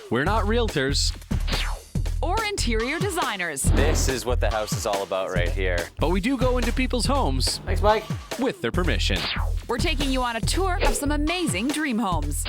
We're not realtors, or interior designers. This is what the house is all about right here. but we do go into people's homes Thanks, Mike. with their permission. We're taking you on a tour of some amazing dream homes.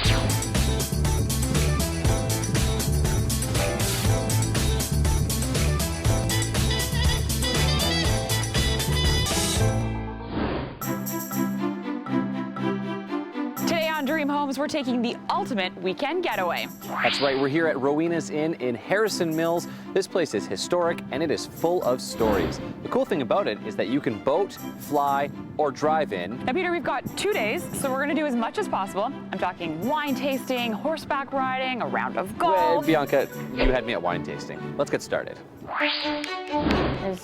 Today on Dream Homes, we're taking the ultimate weekend getaway. That's right, we're here at Rowena's Inn in Harrison Mills. This place is historic and it is full of stories. The cool thing about it is that you can boat, fly, or drive in. Now, Peter, we've got 2 days, so we're going to do as much as possible. I'm talking wine tasting, horseback riding, a round of golf. Bianca, you had me at wine tasting. Let's get started. There's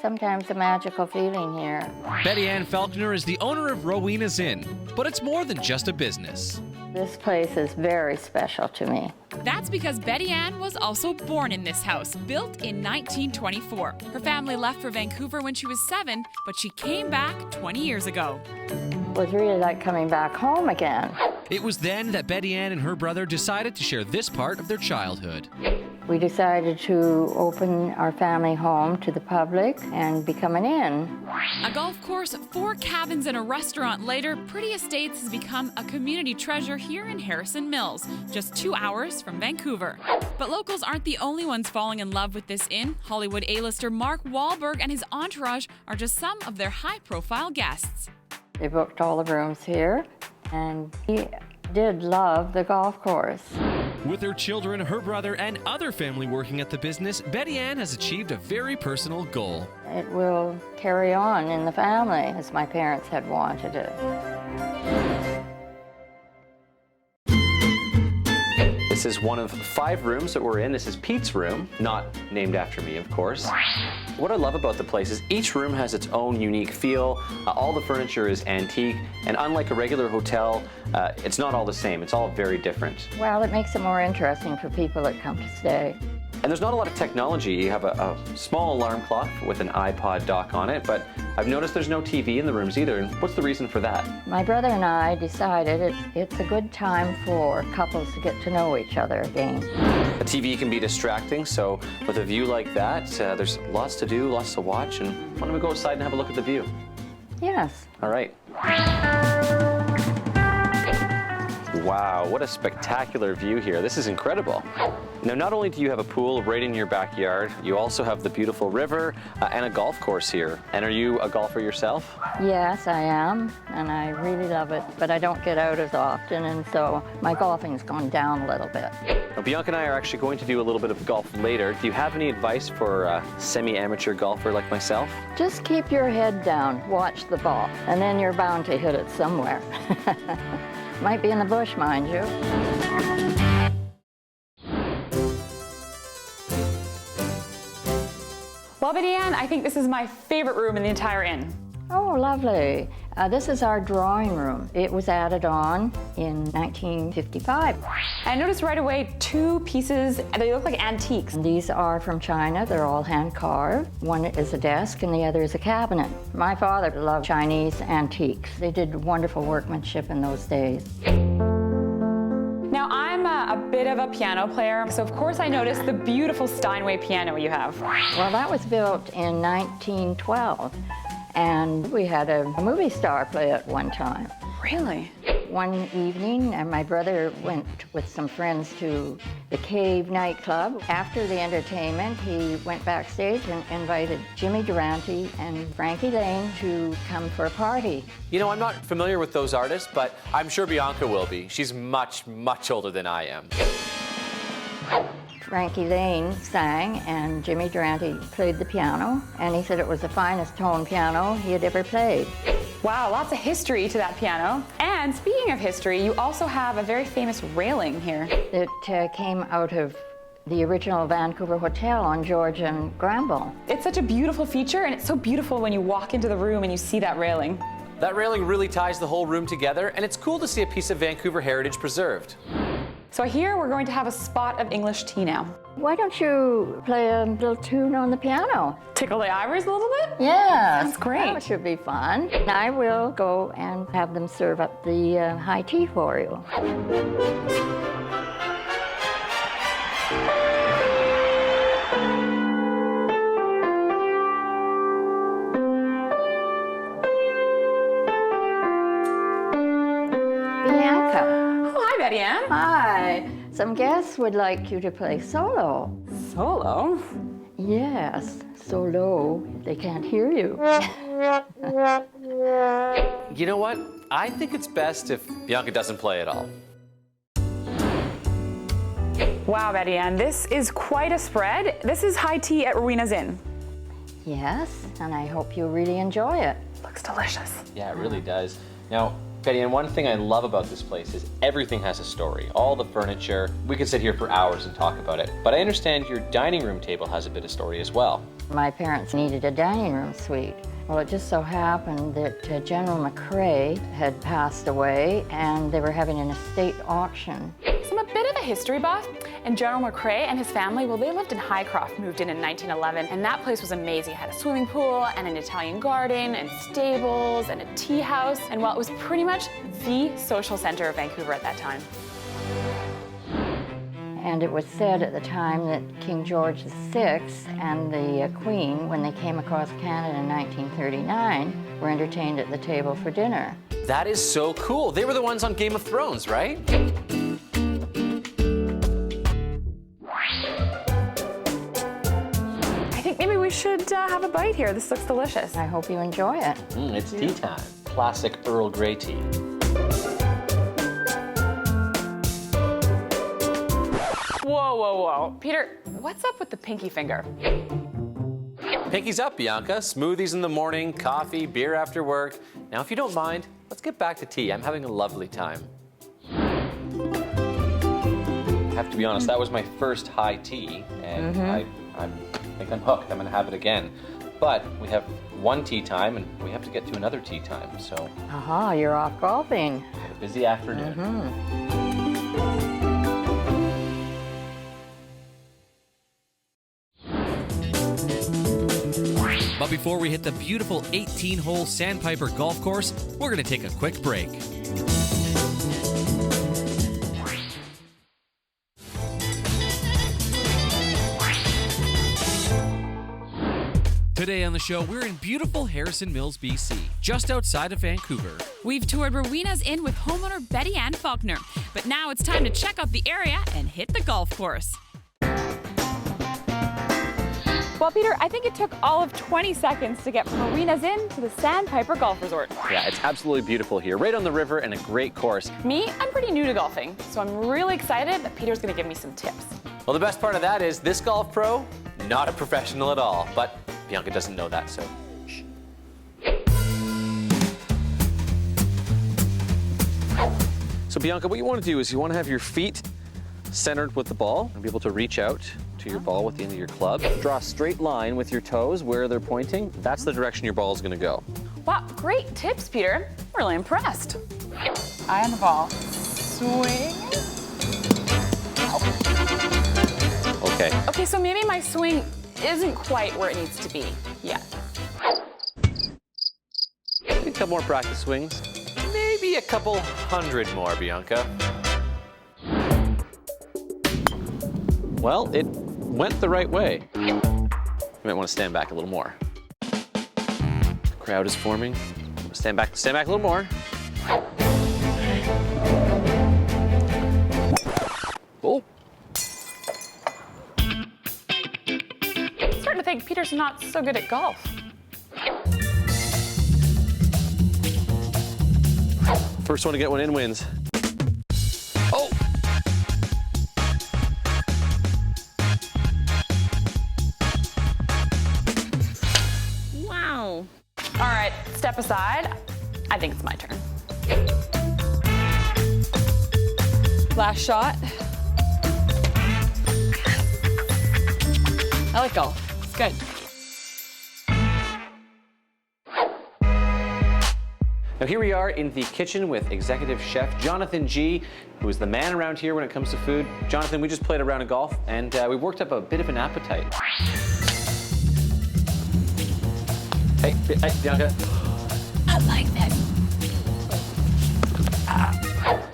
sometimes a magical feeling here. Betty Ann Falconer is the owner of Rowena's Inn, but it's more than just a business. This place is very special to me. That's because Betty Ann was also born in this house, built in 1924. Her family left for Vancouver when she was 7, but she came back 20 years ago. It was really like coming back home again. It was then that Betty Ann and her brother decided to share this part of their childhood. We decided to open our family home to the public and become an inn. A golf course, 4 cabins, and a restaurant later, Pretty Estates has become a community treasure here in Harrison Mills, just 2 hours from Vancouver. But locals aren't the only ones falling in love with this inn. Hollywood A-lister Mark Wahlberg and his entourage are just some of their high-profile guests. They booked all the rooms here, and he did love the golf course. With her children, her brother, and other family working at the business, Betty Ann has achieved a very personal goal. It will carry on in the family as my parents had wanted it. This is one of 5 rooms that we're in. This is Pete's room, not named after me, of course. What I love about the place is each room has its own unique feel. All the furniture is antique, and unlike a regular hotel, it's not all the same. It's all very different. Well, it makes it more interesting for people that come to stay. And there's not a lot of technology. You have a small alarm clock with an iPod dock on it, but I've noticed there's no TV in the rooms either. And what's the reason for that? My brother and I decided it's a good time for couples to get to know each other again. A TV can be distracting, so with a view like that, there's lots to do, lots to watch, and why don't we go outside and have a look at the view? Yes. All right. Wow, what a spectacular view here. This is incredible. Now, not only do you have a pool right in your backyard, you also have the beautiful river and a golf course here. And are you a golfer yourself? Yes, I am, and I really love it, but I don't get out as often, and so my golfing's gone down a little bit. Now, Bianca and I are actually going to do a little bit of golf later. Do you have any advice for a semi-amateur golfer like myself? Just keep your head down, watch the ball, and then you're bound to hit it somewhere. Might be in the bush, mind you. Well, Betty Ann, I think this is my favorite room in the entire inn. Oh, lovely. This is our drawing room. It was added on in 1955. I noticed right away 2 pieces, they look like antiques. These are from China. They're all hand-carved. One is a desk and the other is a cabinet. My father loved Chinese antiques. They did wonderful workmanship in those days. Now, I'm a bit of a piano player, so of course I noticed the beautiful Steinway piano you have. Well, that was built in 1912, and we had a movie star play it one time. Really? One evening, my brother went with some friends to the Cave nightclub. After the entertainment, he went backstage and invited Jimmy Durante and Frankie Lane to come for a party. You know, I'm not familiar with those artists, but I'm sure Bianca will be. She's much, much older than I am. Frankie Lane sang and Jimmy Durante played the piano, and he said it was the finest tone piano he had ever played. Wow, lots of history to that piano. And speaking of history, you also have a very famous railing here. It came out of the original Vancouver Hotel on George and Granville. It's such a beautiful feature, and it's so beautiful when you walk into the room and you see that railing. That railing really ties the whole room together, and it's cool to see a piece of Vancouver heritage preserved. So here we're going to have a spot of English tea now. Why don't you play a little tune on the piano? Tickle the ivories a little bit? Yes. That's great. That should be fun. I will go and have them serve up the high tea for you. Betty Ann. Hi. Some guests would like you to play solo. Solo? Yes, so low they can't hear you. You know what? I think it's best if Bianca doesn't play at all. Wow, Betty Ann, this is quite a spread. This is high tea at Rowena's Inn. Yes, and I hope you really enjoy it. Looks delicious. Yeah, it really does. Now, Betty Ann, one thing I love about this place is everything has a story. All the furniture. We could sit here for hours and talk about it. But I understand your dining room table has a bit of story as well. My parents needed a dining room suite. Well, it just so happened that General McCrae had passed away and they were having an estate auction. So I'm a bit of a history buff, and General McCrae and his family, well, they lived in Highcroft, moved in 1911, and that place was amazing. It had a swimming pool and an Italian garden and stables and a tea house, and well, it was pretty much the social center of Vancouver at that time. And it was said at the time that King George VI and the Queen, when they came across Canada in 1939, were entertained at the table for dinner. That is so cool. They were the ones on Game of Thrones, right? I think maybe we should have a bite here. This looks delicious. I hope you enjoy it. It's tea time. Classic Earl Grey tea. Whoa, whoa, whoa. Peter, what's up with the pinky finger? Pinky's up, Bianca. Smoothies in the morning, coffee, beer after work. Now, if you don't mind, let's get back to tea. I'm having a lovely time. I have to be honest, that was my first high tea, and I think I'm hooked. I'm gonna have it again. But we have one tea time, and we have to get to another tea time, so. Aha, you're off golfing. Had a busy afternoon. But before we hit the beautiful 18-hole Sandpiper golf course, we're going to take a quick break. Today on the show, we're in beautiful Harrison Mills, BC, just outside of Vancouver. We've toured Rowena's Inn with homeowner Betty Ann Faulkner, but now it's time to check out the area and hit the golf course. Well, Peter, I think it took all of 20 seconds to get from Rowena's Inn to the Sandpiper Golf Resort. Yeah, it's absolutely beautiful here, right on the river and a great course. Me, I'm pretty new to golfing, so I'm really excited that Peter's gonna give me some tips. Well, the best part of that is this golf pro, not a professional at all, but Bianca doesn't know that, so shh. So Bianca, what you want to do is you want to have your feet centered with the ball and be able to reach out to your ball with the end of your club. Draw a straight line with your toes where they're pointing. That's the direction your ball is going to go. Wow, great tips, Peter. I'm really impressed. Eye on the ball. Swing. Okay. Okay, so maybe my swing isn't quite where it needs to be yet. A couple more practice swings. Maybe a couple hundred more, Bianca. Well, it went the right way. You might want to stand back a little more. The crowd is forming. Stand back a little more. Oh. I'm starting to think Peter's not so good at golf. First one to get one in wins. Oh! Wow. All right, step aside. I think it's my turn. Last shot. I like golf. It's good. Now here we are in the kitchen with executive chef Jonathan G, who is the man around here when it comes to food. Jonathan, we just played a round of golf and we worked up a bit of an appetite. Hey, Bianca. I like this.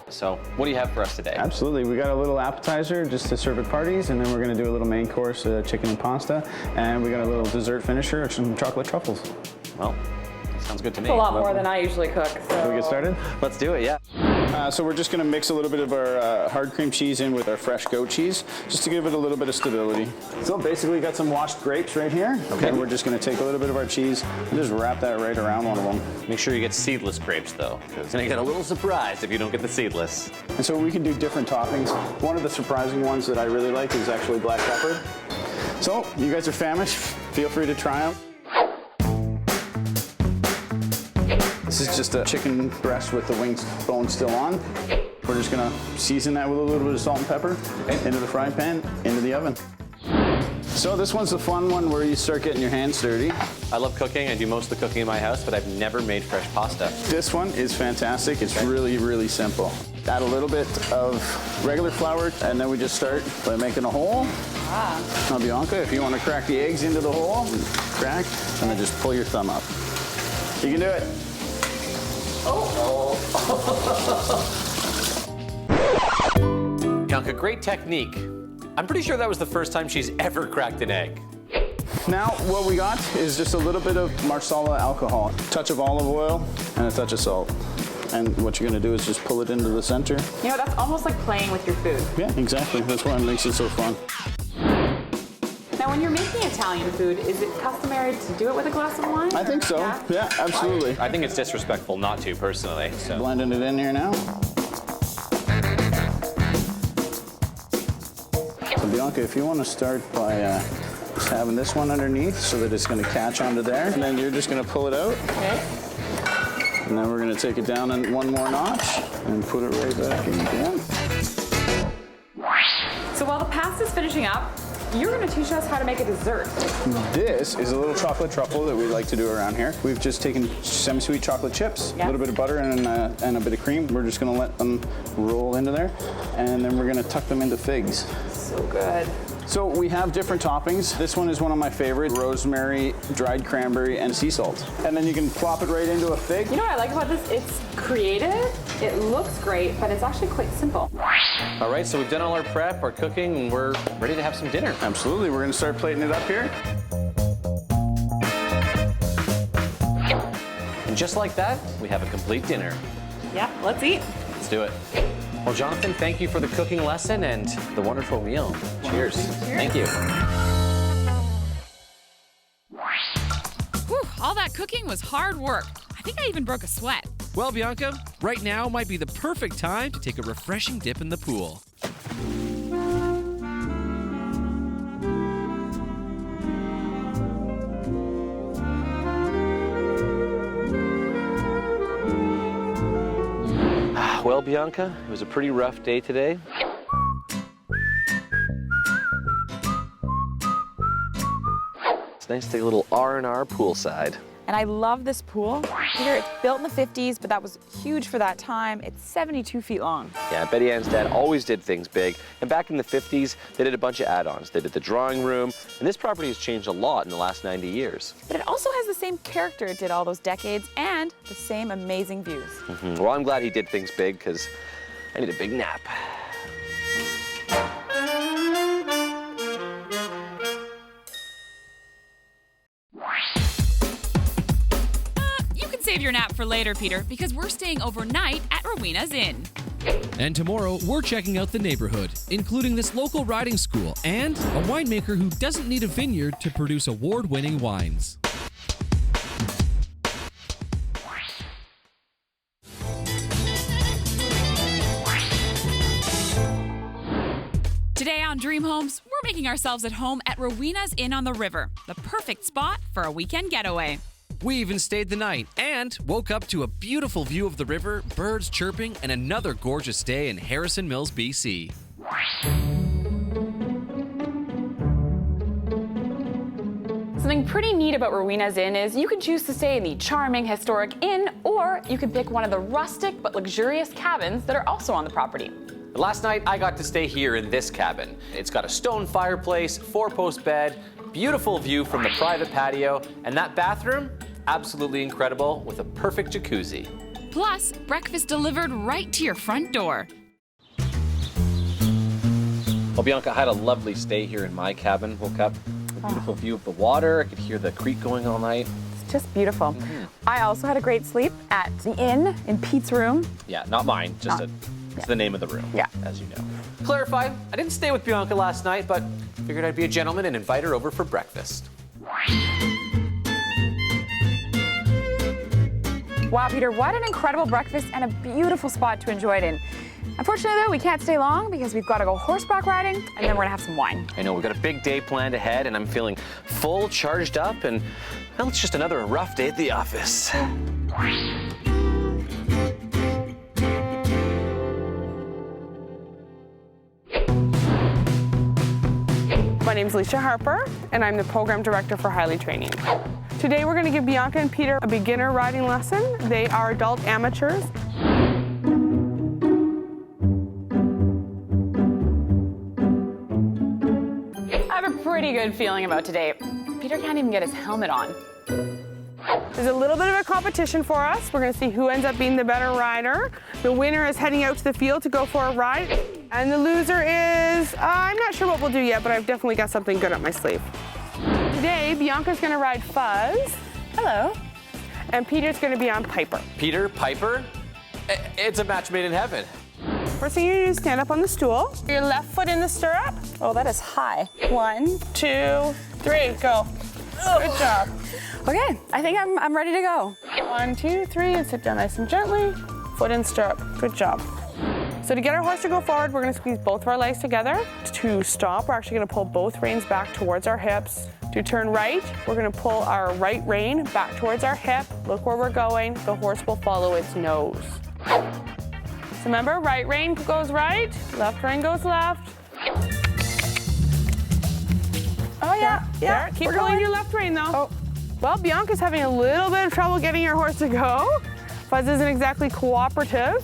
So, what do you have for us today? Absolutely. We got a little appetizer just to serve at parties, and then we're going to do a little main course, chicken and pasta, and we got a little dessert finisher, some chocolate truffles. Well, that sounds good to me. It's a lot more than I usually cook. So. Can we get started? Let's do it, yeah. So we're just going to mix a little bit of our hard cream cheese in with our fresh goat cheese, just to give it a little bit of stability. So basically got some washed grapes right here. Okay. And we're just going to take a little bit of our cheese and just wrap that right around one of them. Make sure you get seedless grapes though, because then you get a little surprised if you don't get the seedless. And so we can do different toppings. One of the surprising ones that I really like is actually black pepper. So you guys are famished, feel free to try them. This is just a chicken breast with the wings bone still on. We're just gonna season that with a little bit of salt and pepper into the frying pan, into the oven. So this one's the fun one where you start getting your hands dirty. I love cooking. I do most of the cooking in my house, but I've never made fresh pasta. This one is fantastic. It's really, really simple. Add a little bit of regular flour, and then we just start by making a hole. Now, Bianca, if you want to crack the eggs into the hole, crack, and then just pull your thumb up. You can do it. Bianca, great technique. I'm pretty sure that was the first time she's ever cracked an egg. Now, what we got is just a little bit of Marsala alcohol, a touch of olive oil, and a touch of salt. And what you're gonna do is just pull it into the center. You know, that's almost like playing with your food. Yeah, exactly. That's why it makes it so fun. Now, when you're making Italian food, is it customary to do it with a glass of wine? I think so. Yeah, absolutely. I think it's disrespectful not to, personally. So. Blending it in here now. So Bianca, if you want to start by just having this one underneath so that it's going to catch onto there, and then you're just going to pull it out. Okay. And then we're going to take it down one more notch and put it right back in again. So while the pasta's finishing up, you're going to teach us how to make a dessert. This is a little chocolate truffle that we like to do around here. We've just taken semi-sweet chocolate chips, a little bit of butter and a bit of cream. We're just going to let them roll into there, and then we're going to tuck them into figs. So good. So we have different toppings. This one is one of my favorites: rosemary, dried cranberry, and sea salt. And then you can plop it right into a fig. You know what I like about this? It's creative, it looks great, but it's actually quite simple. All right, so we've done all our prep, our cooking, and we're ready to have some dinner. Absolutely, we're gonna start plating it up here. And just like that, we have a complete dinner. Yeah, let's eat. Let's do it. Well, Jonathan, thank you for the cooking lesson and the wonderful meal. Cheers. Thank you. Whew, all that cooking was hard work. I think I even broke a sweat. Well, Bianca, right now might be the perfect time to take a refreshing dip in the pool. Well, Bianca, it was a pretty rough day today. It's nice to take a little R&R poolside. And I love this pool. Peter, it's built in the 50s, but that was huge for that time. It's 72 feet long. Yeah, Betty Ann's dad always did things big. And back in the 50s, they did a bunch of add-ons. They did the drawing room, and this property has changed a lot in the last 90 years. But it also has the same character it did all those decades and the same amazing views. Well, I'm glad he did things big because I need a big nap. Save your nap for later, Peter, because we're staying overnight at Rowena's Inn. And tomorrow, we're checking out the neighborhood, including this local riding school and a winemaker who doesn't need a vineyard to produce award-winning wines. Today on Dream Homes, we're making ourselves at home at Rowena's Inn on the River, the perfect spot for a weekend getaway. We even stayed the night and woke up to a beautiful view of the river, birds chirping, and another gorgeous day in Harrison Mills, BC. Something pretty neat about Rowena's Inn is you can choose to stay in the charming historic inn, or you can pick one of the rustic but luxurious cabins that are also on the property. Last night, I got to stay here in this cabin. It's got a stone fireplace, 4-post bed, beautiful view from the private patio, and that bathroom, absolutely incredible with a perfect jacuzzi. Plus, breakfast delivered right to your front door. Well, Bianca, I had a lovely stay here in my cabin. Woke up with a beautiful view of the water. I could hear the creek going all night. It's just beautiful. I also had a great sleep at the inn in Pete's room. Yeah, not mine, just it's the name of the room, as you know. Clarify, I didn't stay with Bianca last night, but figured I'd be a gentleman and invite her over for breakfast. Wow, Peter, what an incredible breakfast and a beautiful spot to enjoy it in. Unfortunately, though, we can't stay long because we've got to go horseback riding, and then we're gonna have some wine. I know, we've got a big day planned ahead, and I'm feeling full, charged up, and well, it's just another rough day at the office. My name's Alicia Harper, and I'm the Program Director for Highly Training. Today we're going to give Bianca and Peter a beginner riding lesson. They are adult amateurs. I have a pretty good feeling about today. Peter can't even get his helmet on. There's a little bit of a competition for us. We're going to see who ends up being the better rider. The winner is heading out to the field to go for a ride. And the loser is, I'm not sure what we'll do yet, but I've definitely got something good up my sleeve. Today, Bianca's going to ride Fuzz. Hello. And Peter's going to be on Piper. Peter, Piper? It's a match made in heaven. First thing you do is stand up on the stool. Your left foot in the stirrup. Oh, that is high. 1, 2, 3, go. Good job. Okay, I think I'm ready to go. 1, 2, 3, and sit down nice and gently. Foot in stirrup. Good job. So to get our horse to go forward, we're going to squeeze both of our legs together. To stop, we're actually going to pull both reins back towards our hips. To turn right, we're going to pull our right rein back towards our hip. Look where we're going. The horse will follow its nose. So remember, right rein goes right, left rein goes left. Oh yeah, There. Keep pulling your left rein though. Oh. Well, Bianca's having a little bit of trouble getting your horse to go. Fuzz isn't exactly cooperative.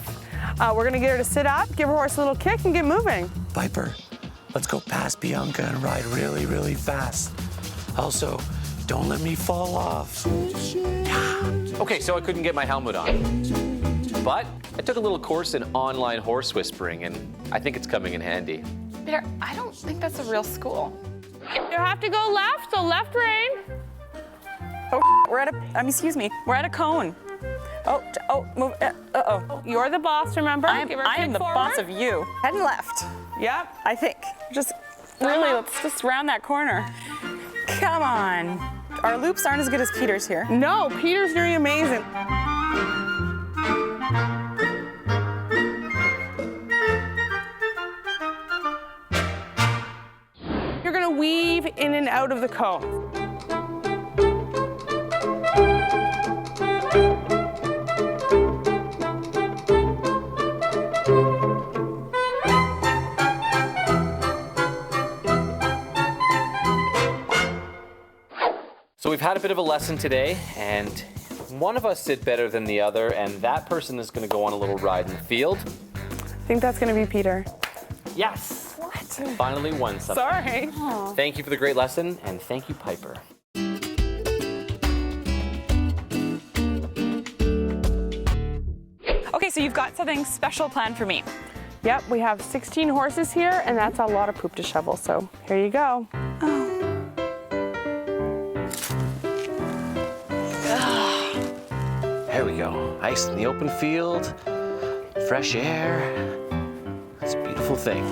We're gonna get her to sit up, give her horse a little kick, and get moving. Piper, let's go past Bianca and ride really, really fast. Also, don't let me fall off. Okay, so I couldn't get my helmet on. But I took a little course in online horse whispering, and I think it's coming in handy. Peter, I don't think that's a real school. You have to go left, so left rein. Oh, we're at a, excuse me, we're at a cone. Move, uh-oh. You're the boss, remember? I Give her a am kick the forward. boss of you. Head and left, Yep. I think. Just, really, let's just round that corner. Come on. Our loops aren't as good as Peter's here. No, Peter's doing amazing. You're gonna weave in and out of the cone. So we've had a bit of a lesson today, and one of us did better than the other, and that person is going to go on a little ride in the field. I think that's gonna be Peter. Yes! What? Finally won something. Sorry. Thank you for the great lesson, and thank you, Piper. Okay, so you've got something special planned for me. Yep, we have 16 horses here, and that's a lot of poop to shovel, so here you go. There we go. Nice in the open field, fresh air. It's a beautiful thing.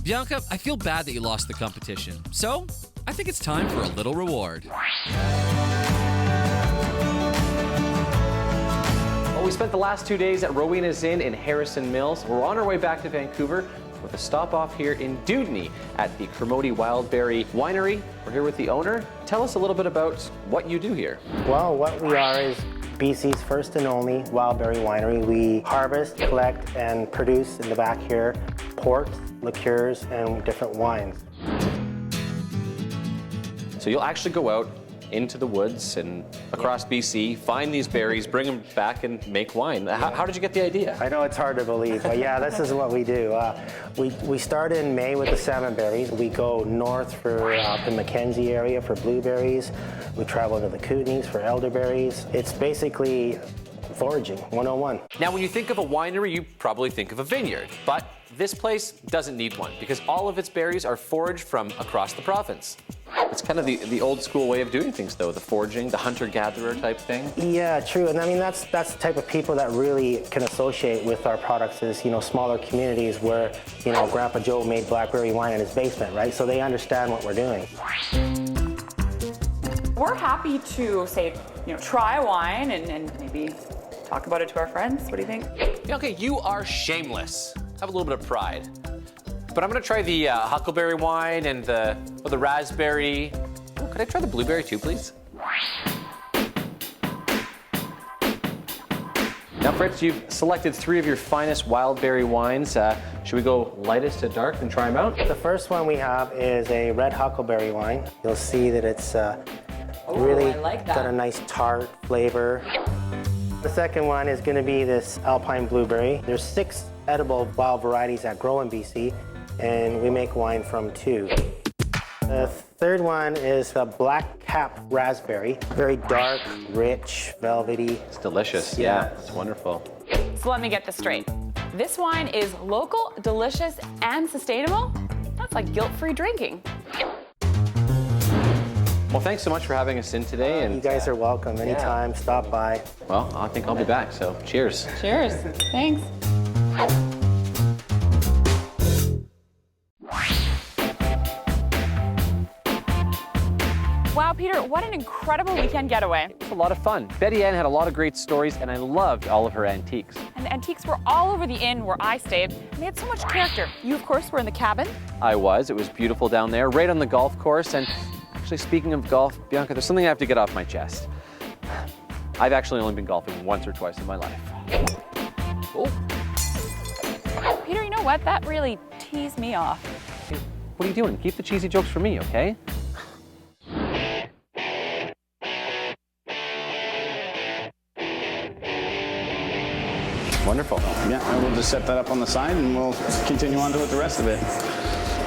Bianca, I feel bad that you lost the competition. So, I think it's time for a little reward. Well, we spent the last 2 days at Rowena's Inn in Harrison Mills. We're on our way back to Vancouver with a stop off here in Dewdney at the Wildberry winery. We're here with the owner. Tell us a little bit about what you do here. Well, what we are is BC's first and only Wildberry winery. We harvest, collect, and produce in the back here ports, liqueurs, and different wines. So you'll actually go out into the woods and across BC, find these berries, bring them back, and make wine. How did you get the idea? I know it's hard to believe, but yeah, this is what we do. We start in May with the salmon berries. We go north for the Mackenzie area for blueberries. We travel to the Kootenays for elderberries. It's basically foraging 101. Now, when you think of a winery, you probably think of a vineyard, but this place doesn't need one because all of its berries are foraged from across the province. It's kind of the old school way of doing things, though, the foraging, the hunter-gatherer type thing. Yeah, true. And I mean, that's the type of people that really can associate with our products is, you know, smaller communities where, you know, Grandpa Joe made blackberry wine in his basement, right? So they understand what we're doing. We're happy to, say, you know, try a wine and maybe talk about it to our friends. What do you think? Yeah, okay, you are shameless. Have a little bit of pride. But I'm gonna try the huckleberry wine and the raspberry. Oh, could I try the blueberry too, please? Now, Fritz, you've selected 3 of your finest Wildberry wines. Should we go lightest to dark and try them out? The first one we have is a red huckleberry wine. You'll see that it's really got a nice tart flavor. The second one is going to be this alpine blueberry. There's 6 edible wild varieties that grow in BC, and we make wine from 2. The third one is a black cap raspberry. Very dark, rich, velvety. It's delicious, yeah. It's wonderful. So let me get this straight. This wine is local, delicious, and sustainable? That's like guilt-free drinking. Well, thanks so much for having us in today. And you guys are welcome. Anytime, stop by. Well, I think I'll be back, so cheers. Cheers. Thanks. Wow, Peter, what an incredible weekend getaway. It was a lot of fun. Betty Ann had a lot of great stories, and I loved all of her antiques. And the antiques were all over the inn where I stayed, and they had so much character. You, of course, were in the cabin. I was. It was beautiful down there, right on the golf course. And actually, speaking of golf, Bianca, there's something I have to get off my chest. I've actually only been golfing once or twice in my life. Oh. Peter, you know what? That really teased me off. Hey, what are you doing? Keep the cheesy jokes for me, okay? Wonderful. Yeah, I will just set that up on the side and we'll continue on to with the rest of it.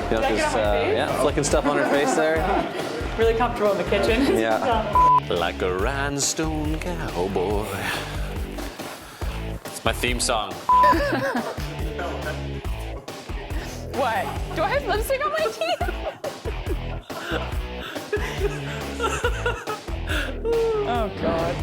Bianca's, flicking stuff on her face there. Really comfortable in the kitchen. Yeah. Like a rhinestone cowboy. It's my theme song. What? Do I have lipstick on my teeth? Oh, God.